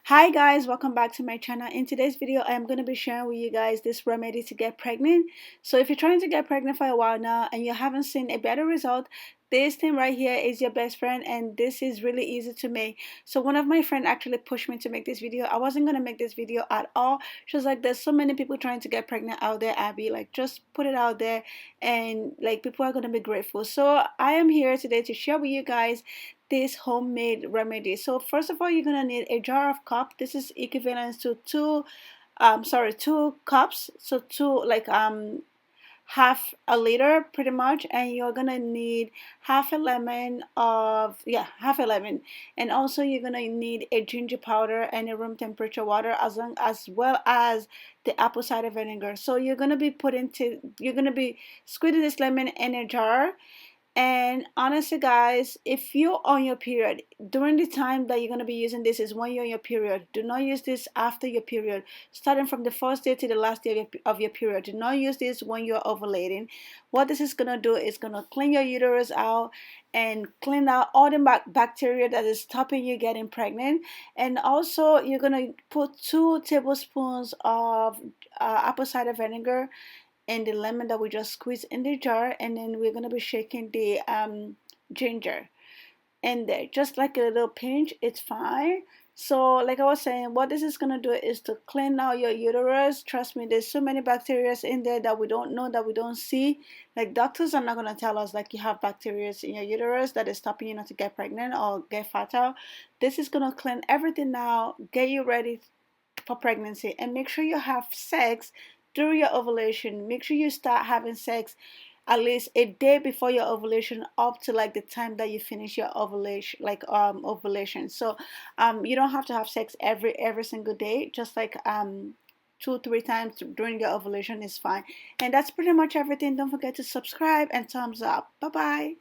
Hi guys, welcome back to my channel. In today's video I am going to be sharing with you guys this remedy to get pregnant. So if you're trying to get pregnant for a while now and you haven't seen a better result, this thing right here is your best friend, and this is really easy to make. So one of my friends actually pushed me to make this video. I wasn't going to make this video at all. She was like, there's so many people trying to get pregnant out there, Abby, like just put it out there and like people are going to be grateful. So I am here today to share with you guys this homemade remedy. So first of all, you're gonna need a jar of cup. This is equivalent to two cups. So two, like half a liter pretty much. And you're gonna need half a lemon, and also you're gonna need a ginger powder and a room temperature water, as well as the apple cider vinegar. So you're gonna be squeezing this lemon in a jar. And honestly, guys, if you're on your period, during the time that you're going to be using this is when you're on your period. Do not use this after your period, starting from the first day to the last day of your period. Do not use this when you're ovulating. What this is going to do is going to clean your uterus out and clean out all the bacteria that is stopping you getting pregnant. And also, you're going to put 2 tablespoons of apple cider vinegar and the lemon that we just squeezed in the jar, and then we're gonna be shaking the ginger in there, just like a little pinch. It's fine. So like I was saying, what this is gonna do is to clean out your uterus. Trust me, there's so many bacteria in there that we don't know, that we don't see. Like doctors are not gonna tell us like you have bacteria in your uterus that is stopping you not to get pregnant or get fertile. This is gonna clean everything out, get you ready for pregnancy. And make sure you have sex during your ovulation. Make sure you start having sex at least a day before your ovulation, up to like the time that you finish your ovulation, ovulation. So you don't have to have sex every single day, just like 2-3 times during your ovulation is fine. And that's pretty much everything. Don't forget to subscribe and thumbs up. Bye bye.